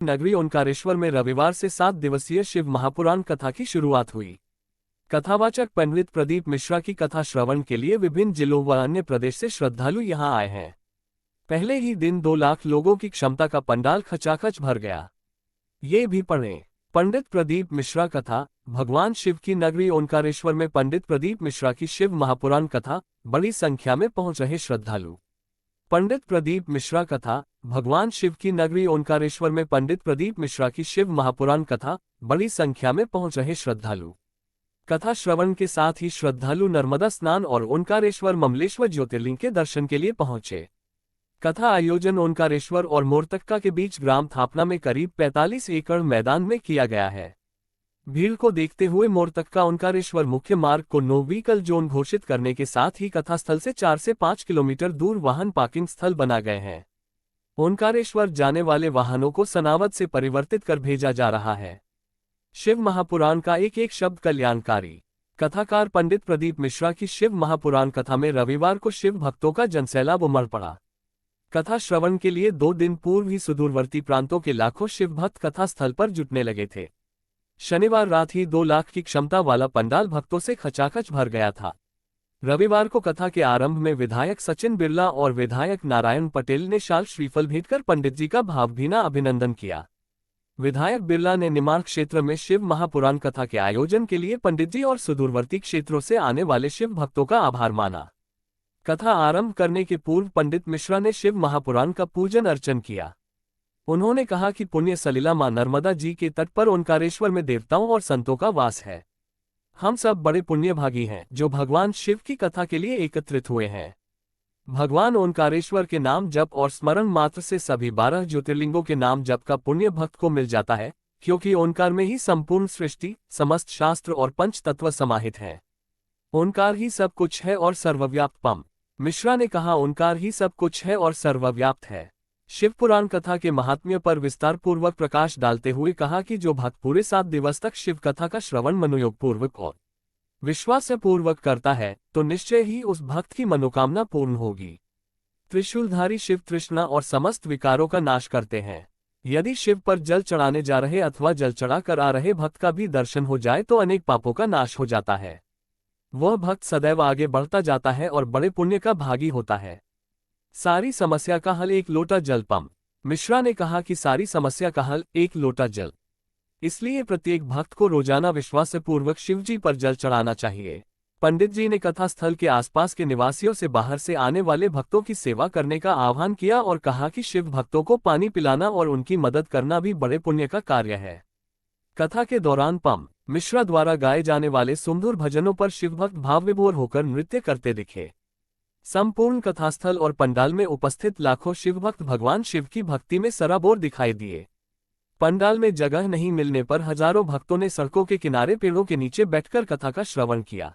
नगरी ओंकारेश्वर में रविवार से 7 दिवसीय शिव महापुराण कथा की शुरुआत हुई। कथावाचक पंडित प्रदीप मिश्रा की कथा श्रवण के लिए विभिन्न जिलों व अन्य प्रदेश से श्रद्धालु यहां आए हैं। पहले ही दिन 2 लाख लोगों की क्षमता का पंडाल खचाखच भर गया। ये भी पढ़ें। पंडित प्रदीप मिश्रा कथा। भगवान शिव की नगरी ओंकारेश्वर में पंडित प्रदीप मिश्रा की शिव महापुराण कथा। बड़ी संख्या में पहुंच रहे श्रद्धालु। पंडित प्रदीप मिश्रा कथा। भगवान शिव की नगरी ओंकारेश्वर में पंडित प्रदीप मिश्रा की शिव महापुराण कथा। बड़ी संख्या में पहुंच रहे श्रद्धालु। कथा श्रवण के साथ ही श्रद्धालु नर्मदा स्नान और ओंकारेश्वर ममलेश्वर ज्योतिर्लिंग के दर्शन के लिए पहुंचे। कथा आयोजन ओंकारेश्वर और मोरतक्का के बीच ग्राम थापना में करीब 45 एकड़ मैदान में किया गया है। भीड़ को देखते हुए मोरतक्का ओंकारेश्वर मुख्य मार्ग को नो व्हीकल जोन घोषित करने के साथ ही कथा स्थल से 4 से 5 किलोमीटर दूर वाहन पार्किंग स्थल बना गए हैं। ओंकारेश्वर जाने वाले वाहनों को सनावद से परिवर्तित कर भेजा जा रहा है। शिव महापुराण का एक एक शब्द कल्याणकारी। कथाकार पंडित प्रदीप मिश्रा की शिव महापुराण कथा में रविवार को शिव भक्तों का जनसैलाब उमड़ पड़ा। कथा श्रवण के लिए 2 दिन पूर्व ही सुदूरवर्ती प्रांतों के लाखों शिव भक्त कथा स्थल पर जुटने लगे थे। शनिवार रात ही 2 लाख की क्षमता वाला पंडाल भक्तों से खचाखच भर गया था। रविवार को कथा के आरंभ में विधायक सचिन बिरला और विधायक नारायण पटेल ने शाल श्रीफल भेंट कर पंडित जी का भावभीना अभिनंदन किया। विधायक बिरला ने निमाड़ क्षेत्र में शिव महापुराण कथा के आयोजन के लिए पंडित जी और सुदूरवर्ती क्षेत्रों से आने वाले शिव भक्तों का आभार माना। कथा आरंभ करने के पूर्व पंडित मिश्रा ने शिव महापुराण का पूजन अर्चन किया। उन्होंने कहा कि पुण्य सलिला मां नर्मदा जी के तट पर ओंकारेश्वर में देवताओं और संतों का वास है। हम सब बड़े पुण्यभागी हैं जो भगवान शिव की कथा के लिए एकत्रित हुए हैं। भगवान ओंकारेश्वर के नाम जप और स्मरण मात्र से सभी 12 ज्योतिर्लिंगों के नाम जप का पुण्य भक्त को मिल जाता है, क्योंकि ओंकार में ही संपूर्ण सृष्टि, समस्त शास्त्र और पंच तत्व समाहित हैं। ओंकार ही सब कुछ है और सर्वव्याप्त। पम मिश्रा ने कहा, ओंकार ही सब कुछ है और सर्वव्याप्त है। शिव पुराण कथा के महात्म्य पर विस्तार पूर्वक प्रकाश डालते हुए कहा कि जो भक्त पूरे 7 दिवस तक शिव कथा का श्रवण मनोयोग पूर्वक और विश्वास पूर्वक करता है तो निश्चय ही उस भक्त की मनोकामना पूर्ण होगी। त्रिशूलधारी शिव तृष्णा और समस्त विकारों का नाश करते हैं। यदि शिव पर जल चढ़ाने जा रहे अथवा जल चढ़ा कर आ रहे भक्त का भी दर्शन हो जाए तो अनेक पापों का नाश हो जाता है। वह भक्त सदैव आगे बढ़ता जाता है और बड़े पुण्य का भागी होता है। सारी समस्या का हल 1 लोटा जल। पम मिश्रा ने कहा कि सारी समस्या का हल 1 लोटा जल। इसलिए प्रत्येक भक्त को रोजाना विश्वासपूर्वक शिवजी पर जल चढ़ाना चाहिए। पंडित जी ने कथा स्थल के आसपास के निवासियों से बाहर से आने वाले भक्तों की सेवा करने का आह्वान किया और कहा कि शिव भक्तों को पानी पिलाना और उनकी मदद करना भी बड़े पुण्य का कार्य है। कथा के दौरान पम मिश्रा द्वारा गाए जाने वाले सुमधुर भजनों पर शिवभक्त भावविभोर होकर नृत्य करते दिखे। संपूर्ण कथास्थल और पंडाल में उपस्थित लाखों शिवभक्त भगवान शिव की भक्ति में सराबोर दिखाई दिए। पंडाल में जगह नहीं मिलने पर हजारों भक्तों ने सड़कों के किनारे पेड़ों के नीचे बैठकर कथा का श्रवण किया।